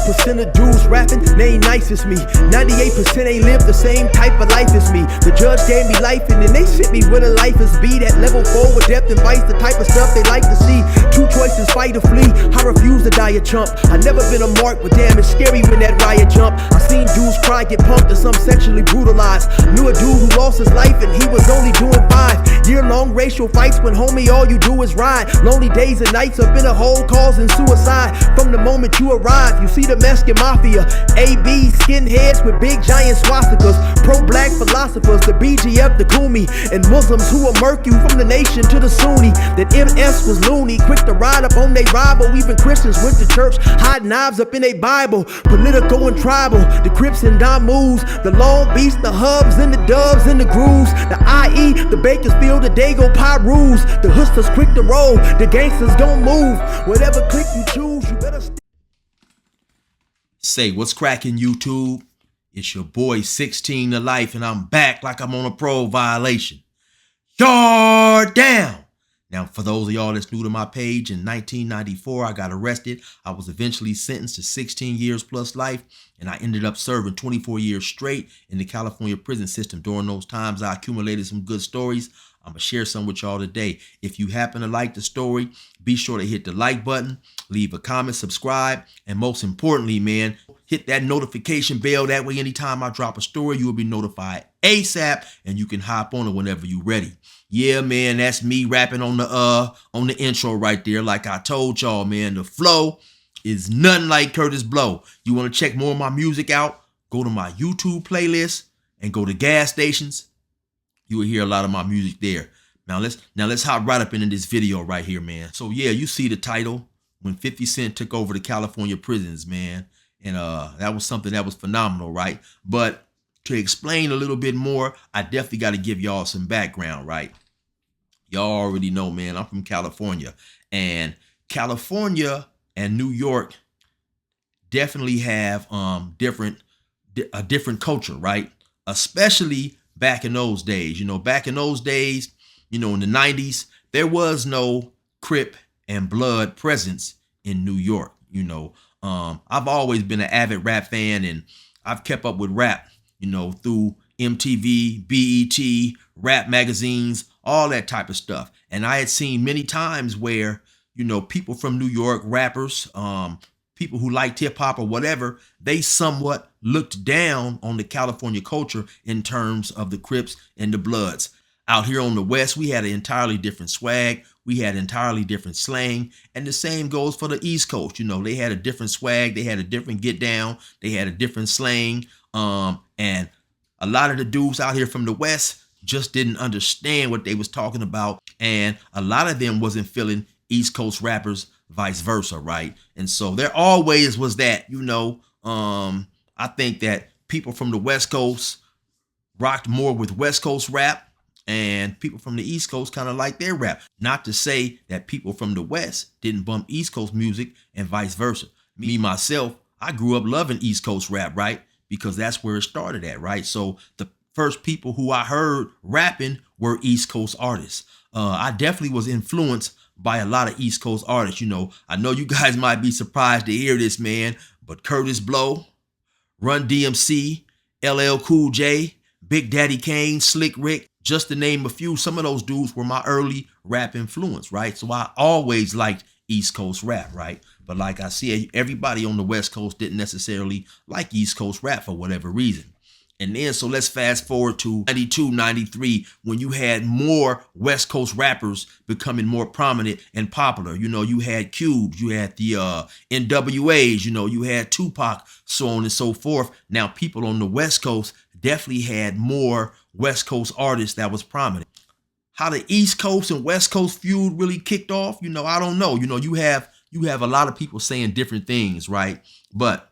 1% of dudes rapping, they ain't nice as me. 98% ain't live the same type of life as me. The judge gave me life and then they sent me where the life is be. That level 4 with depth and vice, the type of stuff they like to see. Two choices, fight or flee. I refuse to die a chump. I never been a mark, but damn, it's scary when that riot jump. I seen dudes cry, get pumped, and some sexually brutalized. Knew a dude who lost his life and he was only doing 5 year-long racial fights when homie all you do is ride. Lonely days and nights up in a hole causing suicide. From the moment you arrive, you see the Mexican mafia, AB skinheads with big giant swastikas, pro-black philosophers, the BGF, the Kumi, and Muslims who will murk you from the nation to the Sunni. That MS was loony, quick to ride up on they rival. Even Christians went to church, hide knives up in they Bible. Political and tribal, the Crips and Damus, the Long Beach, the Hubs and the Dubs and the Grooves, the IE, the Bakersfield, the Dago Pyrus, the hustlers quick to roll, the gangsters gon' move. Whatever click you choose, you better Say what's cracking, YouTube? It's your boy 16 to life, and I'm back like I'm on a parole violation. Yard down. Now, for those of y'all that's new to my page, in 1994, I got arrested. I was eventually sentenced to 16 years plus life, and I ended up serving 24 years straight in the California prison system. During those times, I accumulated some good stories. I'm going to share some with y'all today. If you happen to like the story, be sure to hit the like button, leave a comment, subscribe, and most importantly, man, hit that notification bell. That way, anytime I drop a story, you will be notified ASAP, and you can hop on it whenever you're ready. Yeah, man, that's me rapping on the intro right there. Like I told y'all, man, the flow is nothing like Curtis Blow. You want to check more of my music out? Go to my YouTube playlist and go to gas stations. You will hear a lot of my music there. Now let's hop right up into this video right here, man. So yeah, you see the title, when 50 Cent took over the California prisons, man. And that was something that was phenomenal, right? But to explain a little bit more, I definitely got to give y'all some background, right? Y'all already know, man, I'm from California. And California and New York definitely have a different culture, right? Especially back in those days. You know, back in those days, you know, in the 90s, there was no Crip and Blood presence in New York. You know, I've always been an avid rap fan, and I've kept up with rap, you know, through MTV, BET, rap magazines, all that type of stuff. And I had seen many times where, you know, people from New York, rappers, people who liked hip hop or whatever, they somewhat looked down on the California culture in terms of the Crips and the Bloods. Out here on the West, we had an entirely different swag. We had entirely different slang. And the same goes for the East Coast. You know, they had a different swag. They had a different get down. They had a different slang. And a lot of the dudes out here from the West just didn't understand what they was talking about. And a lot of them wasn't feeling East Coast rappers, vice versa, right? And so there always was that, you know, I think that people from the West Coast rocked more with West Coast rap, and people from the East Coast kind of like their rap. Not to say that people from the West didn't bump East Coast music and vice versa. Me, myself, I grew up loving East Coast rap, right? Because that's where it started at, right? So the first people who I heard rapping were East Coast artists. I definitely was influenced by a lot of East Coast artists. You know, I know you guys might be surprised to hear this, man, but Curtis Blow, Run DMC, LL Cool J, Big Daddy Kane, Slick Rick, just to name a few. Some of those dudes were my early rap influence, right? So I always liked East Coast rap, right? But like I said, everybody on the West Coast didn't necessarily like East Coast rap for whatever reason. And then, so let's fast forward to 92, 93, when you had more West Coast rappers becoming more prominent and popular. You know, you had Cubes, you had the NWAs, you know, you had Tupac, so on and so forth. Now, people on the West Coast definitely had more West Coast artists that was prominent. How the East Coast and West Coast feud really kicked off, you know, I don't know. You know, you have a lot of people saying different things, right? But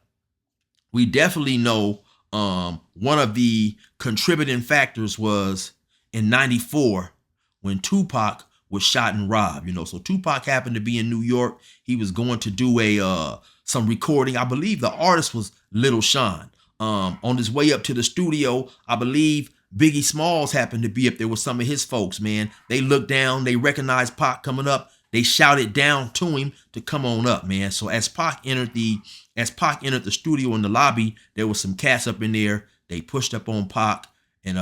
we definitely know one of the contributing factors was in 94 when Tupac was shot and robbed. You know, so Tupac happened to be in New York. He was going to do some recording. I believe the artist was Little Sean. On his way up to the studio, I believe Biggie Smalls happened to be up there with some of his folks, man. They looked down, they recognized Pac coming up. they shouted down to him to come on up, man. So as Pac entered the studio in the lobby, there was some cats up in there. They pushed up on Pac and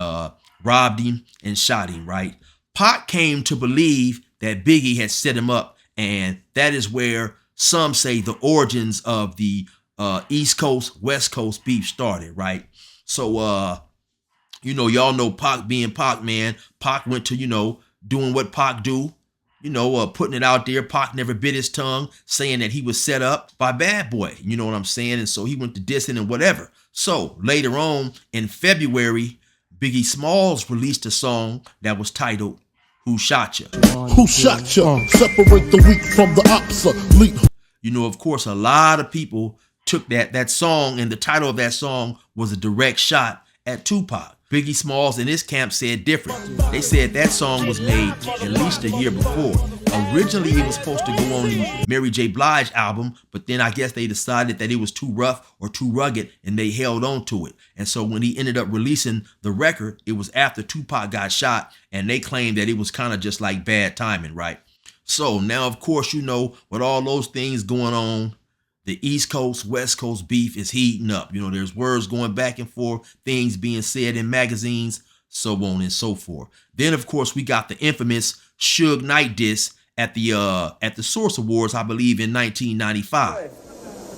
robbed him and shot him, right? Pac came to believe that Biggie had set him up, and that is where some say the origins of the East Coast, West Coast beef started, right? So, y'all know Pac being Pac, man. Pac went to, doing what Pac do, putting it out there. Pac never bit his tongue, saying that he was set up by Bad Boy. You know what I'm saying? And so he went to dissing and whatever. So later on in February, Biggie Smalls released a song that was titled Who Shot Ya? Who shot ya? Separate the weak from the obsolete. Of course, a lot of people took that song, and the title of that song was a direct shot at Tupac. Biggie Smalls and his camp said different. They said that song was made at least a year before. Originally, it was supposed to go on the Mary J. Blige album, but then I guess they decided that it was too rough or too rugged, and they held on to it. And so when he ended up releasing the record, it was after Tupac got shot, and they claimed that it was kind of just like bad timing, right? So now, of course, with all those things going on, the East Coast, West Coast beef is heating up. There's words going back and forth, things being said in magazines, so on and so forth. Then, of course, we got the infamous Suge Knight diss at the Source Awards, I believe, in 1995.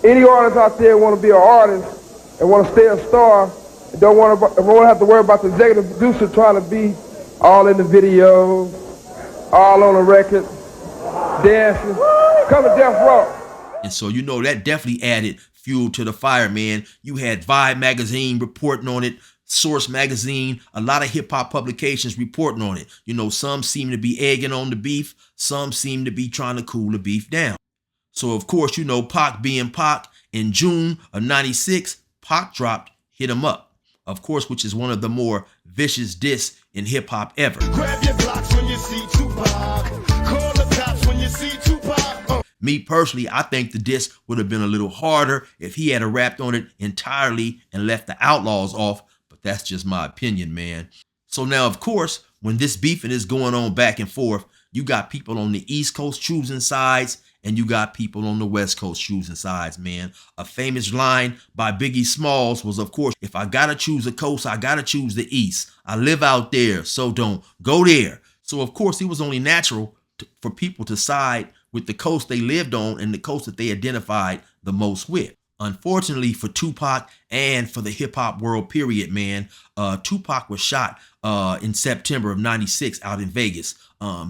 Any artist out there want to be an artist and want to stay a star, and don't want to have to worry about the executive producer trying to be all in the videos, all on the record, dancing, come to Death Row. And so, that definitely added fuel to the fire, man. You had Vibe magazine reporting on it, Source magazine, a lot of hip hop publications reporting on it. Some seem to be egging on the beef. Some seem to be trying to cool the beef down. So, of course, Pac being Pac, in June of 96, Pac dropped Hit 'Em Up, of course, which is one of the more vicious diss in hip hop ever. Grab your blocks when you see Tupac. Call the cops when you see Tupac. Me personally, I think the diss would have been a little harder if he had rapped on it entirely and left the Outlaws off, but that's just my opinion, man. So now, of course, when this beefing is going on back and forth, you got people on the East Coast choosing sides, and you got people on the West Coast choosing sides, man. A famous line by Biggie Smalls was, of course, if I gotta choose a coast, I gotta choose the East. I live out there, so don't go there. So, of course, it was only natural for people to side with the coast they lived on and the coast that they identified the most with. Unfortunately for Tupac and for the hip hop world period, man, Tupac was shot in September of 96 out in Vegas,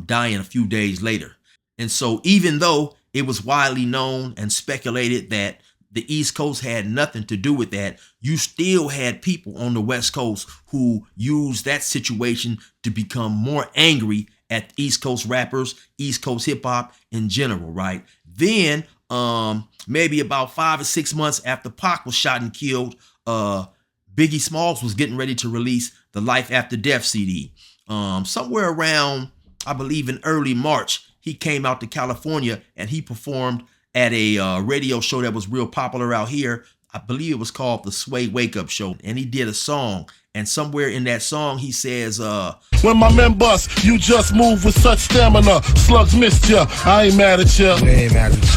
dying a few days later. And so even though it was widely known and speculated that the East Coast had nothing to do with that, you still had people on the West Coast who used that situation to become more angry at East Coast rappers, East Coast hip hop in general, right? Then, maybe about 5 or 6 months after Pac was shot and killed, Biggie Smalls was getting ready to release the Life After Death CD. Somewhere around, I believe in early March, he came out to California and he performed at a radio show that was real popular out here. I believe it was called the Sway Wake Up Show. And he did a song. And somewhere in that song, he says, when my men bust, you just move with such stamina. Slugs missed ya. I ain't mad at ya.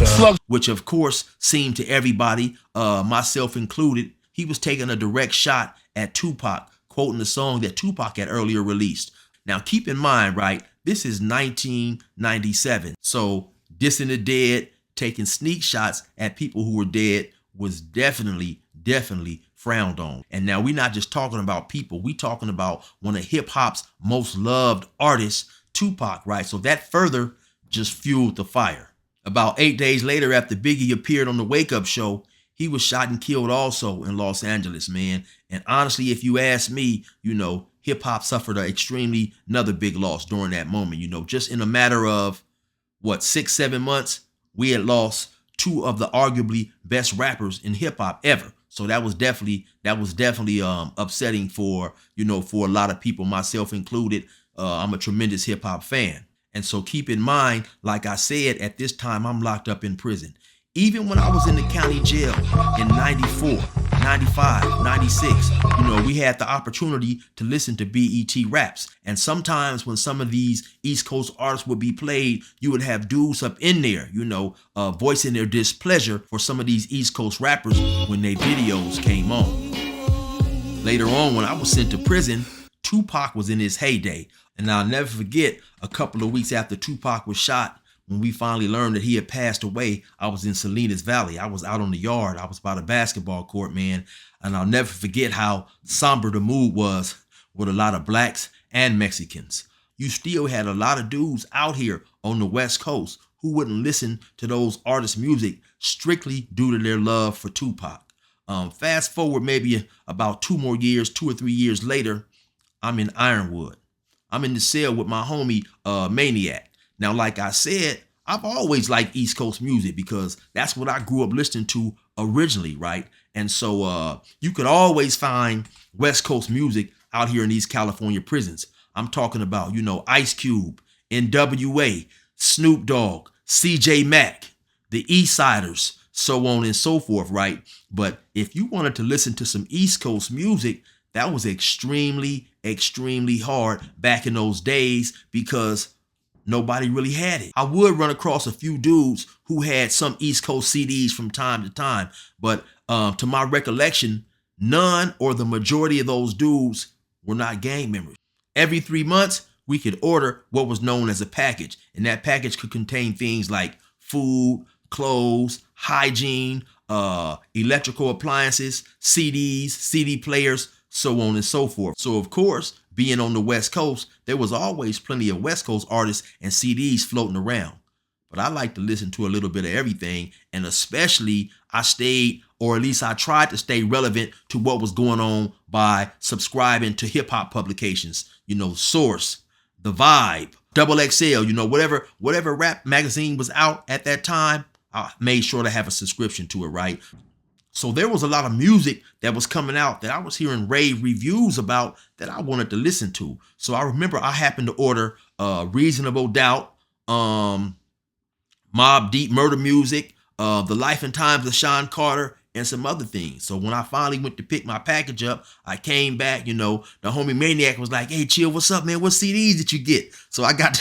Slugs. Which, of course, seemed to everybody, myself included, he was taking a direct shot at Tupac, quoting the song that Tupac had earlier released. Now, keep in mind, right, this is 1997. So dissing the dead, taking sneak shots at people who were dead was definitely frowned on. And now we're not just talking about people. We talking about one of hip hop's most loved artists, Tupac, right? So that further just fueled the fire. About 8 days later, after Biggie appeared on the Wake Up Show, he was shot and killed also in Los Angeles, man. And honestly, if you ask me, hip hop suffered another big loss during that moment. Just in a matter of 6-7 months, we had lost two of the arguably best rappers in hip hop ever. So that was definitely upsetting for a lot of people, myself included. I'm a tremendous hip hop fan. And so keep in mind, like I said, at this time, I'm locked up in prison. Even when I was in the county jail in 94, 95, 96, we had the opportunity to listen to BET raps. And sometimes when some of these East Coast artists would be played, you would have dudes up in there, voicing their displeasure for some of these East Coast rappers when their videos came on. Later on, when I was sent to prison, Tupac was in his heyday. And I'll never forget, a couple of weeks after Tupac was shot, when we finally learned that he had passed away, I was in Salinas Valley. I was out on the yard. I was by the basketball court, man. And I'll never forget how somber the mood was with a lot of blacks and Mexicans. You still had a lot of dudes out here on the West Coast who wouldn't listen to those artists' music strictly due to their love for Tupac. Fast forward maybe about 2 or 3 years later, I'm in Ironwood. I'm in the cell with my homie, Maniac. Now, like I said, I've always liked East Coast music because that's what I grew up listening to originally, right? And so you could always find West Coast music out here in these California prisons. I'm talking about, Ice Cube, NWA, Snoop Dogg, CJ Mack, the East Siders, so on and so forth, right? But if you wanted to listen to some East Coast music, that was extremely, extremely hard back in those days because nobody really had it. I would run across a few dudes who had some East Coast CDs from time to time, but to my recollection, none or the majority of those dudes were not gang members. Every 3 months, we could order what was known as a package, and that package could contain things like food, clothes, hygiene, electrical appliances, CDs, CD players, so on and so forth. So of course, being on the West Coast, there was always plenty of West Coast artists and CDs floating around. But I like to listen to a little bit of everything, and especially I stayed, or at least I tried to stay relevant to what was going on by subscribing to hip hop publications, Source, The Vibe, Double XL, whatever rap magazine was out at that time, I made sure to have a subscription to it, right? So there was a lot of music that was coming out that I was hearing rave reviews about that I wanted to listen to. So I remember I happened to order Reasonable Doubt, Mobb Deep Murder Music, The Life and Times of Sean Carter, and some other things. So when I finally went to pick my package up, I came back, the homie Maniac was like, "Hey, chill, what's up, man? What CDs did you get?" So I got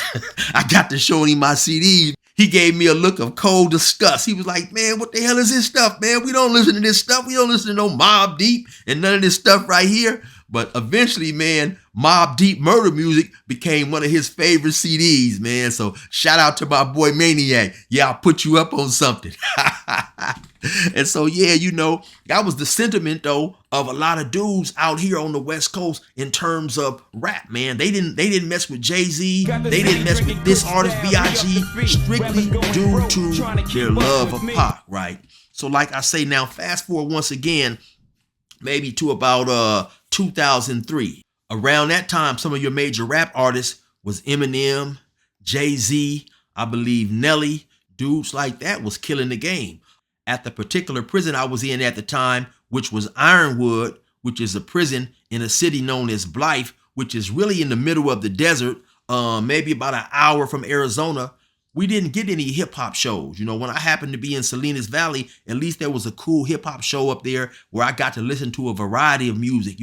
to showing him my CDs. He gave me a look of cold disgust. He was like, "Man, what the hell is this stuff, man? We don't listen to this stuff. We don't listen to no Mobb Deep and none of this stuff right here." But eventually, man, Mobb Deep Murder Music became one of his favorite CDs, man. So shout out to my boy Maniac. Yeah, I'll put you up on something. And so, yeah, that was the sentiment, though, of a lot of dudes out here on the West Coast in terms of rap, man. They didn't mess with Jay-Z. They didn't mess with this artist, B.I.G., strictly due to their love of Pac, right? So like I say now, fast forward once again, maybe to about 2003. Around that time, some of your major rap artists was Eminem, Jay-Z, I believe Nelly, dudes like that was killing the game. At the particular prison I was in at the time, which was Ironwood, which is a prison in a city known as Blythe, which is really in the middle of the desert, maybe about an hour from Arizona, we didn't get any hip hop shows. When I happened to be in Salinas Valley, at least there was a cool hip hop show up there where I got to listen to a variety of music,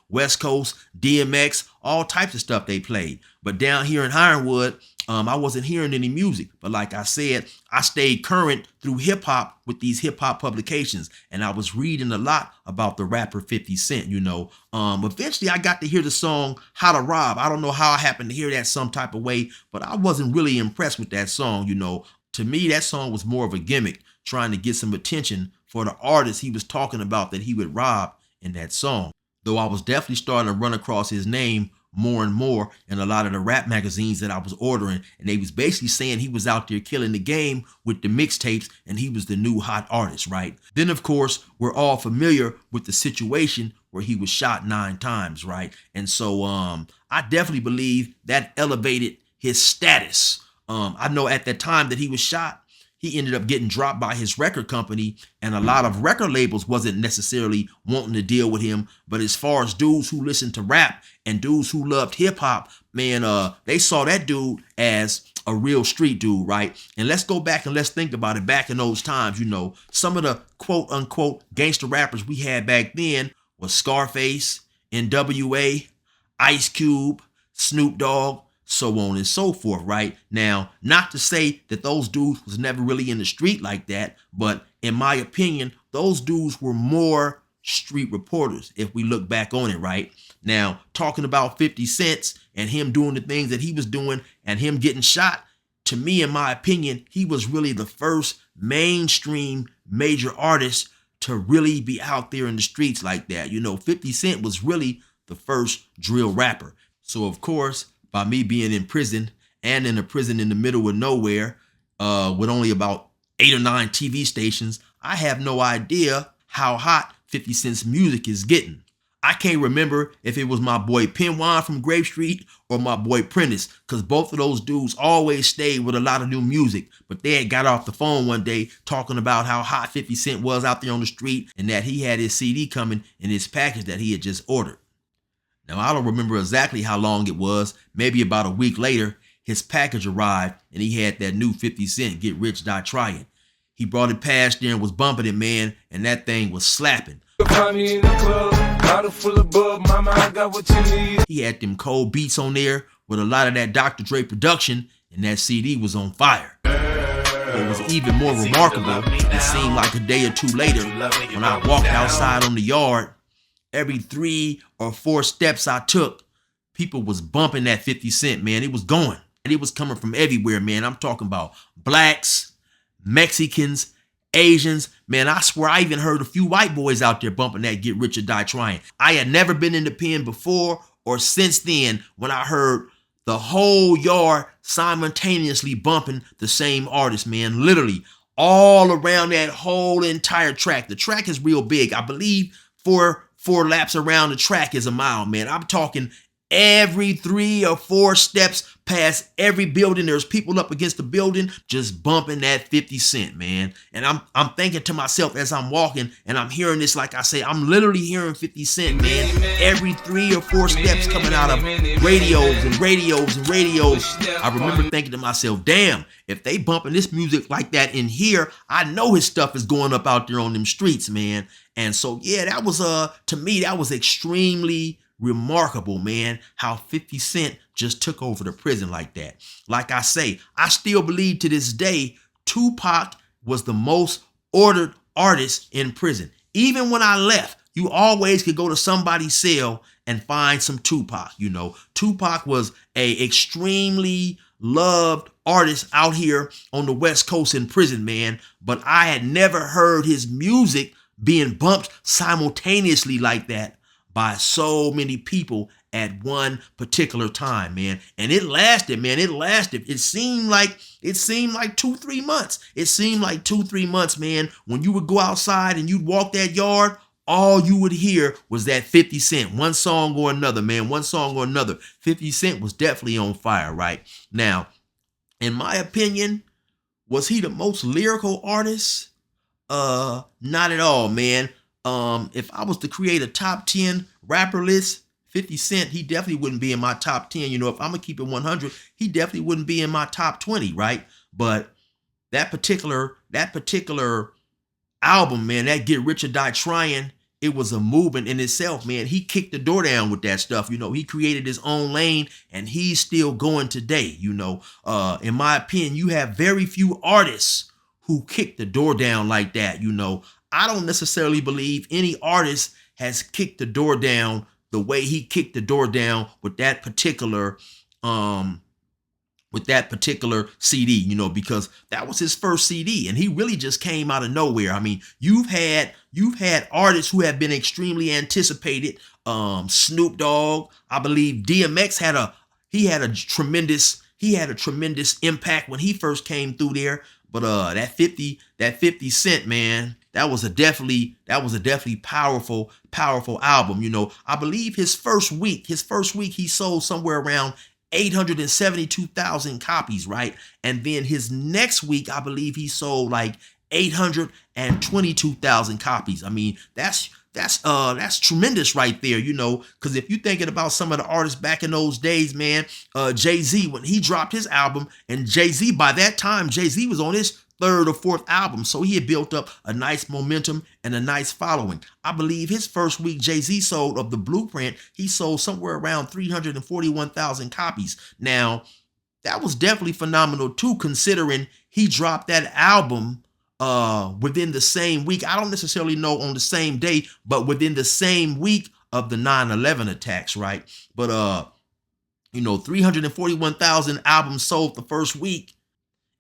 West Coast, DMX, all types of stuff they played. But down here in Ironwood, I wasn't hearing any music. But like I said, I stayed current through hip hop with these hip hop publications. And I was reading a lot about the rapper 50 Cent, Eventually I got to hear the song How to Rob. I don't know how I happened to hear that some type of way, but I wasn't really impressed with that song, To me, that song was more of a gimmick, trying to get some attention for the artist he was talking about that he would rob in that song. Though I was definitely starting to run across his name more and more in a lot of the rap magazines that I was ordering, and they was basically saying he was out there killing the game with the mixtapes and he was the new hot artist, right? Then of course, we're all familiar with the situation where he was shot 9 times, right? And so I definitely believe that elevated his status. I know at the time that he was shot, he ended up getting dropped by his record company, and a lot of record labels wasn't necessarily wanting to deal with him. But as far as dudes who listened to rap and dudes who loved hip hop, man, they saw that dude as a real street dude, right? And let's go back and let's think about it. Back in those times, you know, some of the quote unquote gangster rappers we had back then was Scarface, NWA, Ice Cube, Snoop Dogg, so on and so forth, right? Now, not to say that those dudes was never really in the street like that, but in my opinion, those dudes were more street reporters if we look back on it, right? Now, talking about 50 Cent and him doing the things that he was doing and him getting shot, to me, in my opinion, he was really the first mainstream major artist to really be out there in the streets like that. You know, 50 Cent was really the first drill rapper. So, of course, by me being in prison and in a prison in the middle of nowhere with only about 8 or 9 TV stations, I have no idea how hot 50 Cent's music is getting. I can't remember if it was my boy Penwan from Grape Street or my boy Prentice, because both of those dudes always stayed with a lot of new music. But they had got off the phone one day talking about how hot 50 Cent was out there on the street and that he had his CD coming in his package that he had just ordered. Now, I don't remember exactly how long it was. Maybe about a week later, his package arrived and he had that new 50 Cent, Get Rich, Die Trying. He brought it past there and was bumping it, man, and that thing was slapping. He had them cold beats on there with a lot of that Dr. Dre production, and that CD was on fire. What was even more remarkable, it seemed like a day or two later, when I walked outside on the yard, every 3 or 4 steps I took, people was bumping that 50 Cent, man. It was going. And it was coming from everywhere, man. I'm talking about blacks, Mexicans, Asians. Man, I swear I even heard a few white boys out there bumping that Get Rich or Die Trying. I had never been in the pen before or since then when I heard the whole yard simultaneously bumping the same artist, man. Literally all around that whole entire track. The track is real big. I believe four laps around the track is a mile, man. I'm talking every 3 or 4 steps past every building, there's people up against the building just bumping that 50 Cent, man. And I'm thinking to myself as I'm walking and I'm hearing this, like I say, I'm literally hearing 50 Cent, man. Every 3 or 4 steps coming out of radios and radios and radios. I remember thinking to myself, damn, if they bumping this music like that in here, I know his stuff is going up out there on them streets, man. And so, yeah, that was, to me, that was extremely remarkable, man, how 50 Cent just took over the prison like that. Like I say, I still believe to this day, Tupac was the most ordered artist in prison. Even when I left, you always could go to somebody's cell and find some Tupac, you know. Tupac was a extremely loved artist out here on the West Coast in prison, man. But I had never heard his music being bumped simultaneously like that by so many people at one particular time, man. And it lasted, man. It lasted. It seemed like 2-3 months. It seemed like 2-3 months, man. When you would go outside and you'd walk that yard, all you would hear was that 50 Cent. One song or another, man. One song or another. 50 Cent was definitely on fire, right? Now, in my opinion, was he the most lyrical artist? Not at all, man. If I was to create a top 10 rapper list, 50 Cent, he definitely wouldn't be in my top 10. You know, if I'm gonna keep it 100, he definitely wouldn't be in my top 20, right? But that particular album, man, that Get Rich or Die Trying, it was a movement in itself, man. He kicked the door down with that stuff. You know, he created his own lane and he's still going today. You know, in my opinion, you have very few artists who kick the door down like that. You know, I don't necessarily believe any artist has kicked the door down the way he kicked the door down with that particular CD, you know, because that was his first CD and he really just came out of nowhere. I mean, you've had artists who have been extremely anticipated. Snoop Dogg, I believe DMX had a tremendous impact when he first came through there. But that 50 Cent, man, that was a definitely powerful album. You know, I believe his first week he sold somewhere around 872,000 copies, right? And then his next week, I believe he sold like 822,000 copies. I mean, that's That's tremendous right there, you know, because if you're thinking about some of the artists back in those days, man, Jay-Z, when he dropped his album, and Jay-Z, by that time, Jay-Z was on his third or fourth album, so he had built up a nice momentum and a nice following. I believe his first week Jay-Z sold of The Blueprint, he sold somewhere around 341,000 copies. Now, that was definitely phenomenal too, considering he dropped that album within the same week. I don't necessarily know on the same day, but within the same week of the 9/11 attacks, right? But you know, 341,000 albums sold the first week.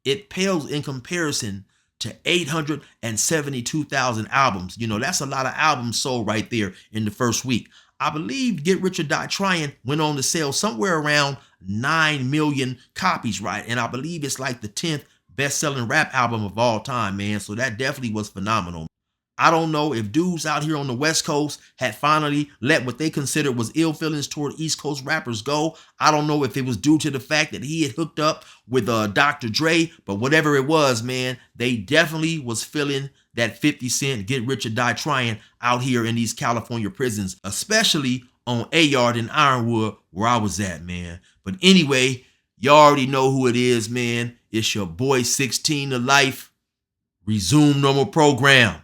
It pales in comparison to 872,000 albums. You know, that's a lot of albums sold right there in the first week. I believe Get Rich or Die Trying went on to sell somewhere around 9 million copies, right? And I believe it's like the 10th best-selling rap album of all time, man. So that definitely was phenomenal. I don't know if dudes out here on the West Coast had finally let what they considered was ill feelings toward East Coast rappers go. I don't know if it was due to the fact that he had hooked up with Dr. Dre, but whatever it was, man, they definitely was feeling that 50 Cent Get Rich or Die Trying out here in these California prisons, especially on A-Yard in Ironwood, where I was at, man. But anyway, you already know who it is, man. It's your boy 16 to Life. Resume normal program.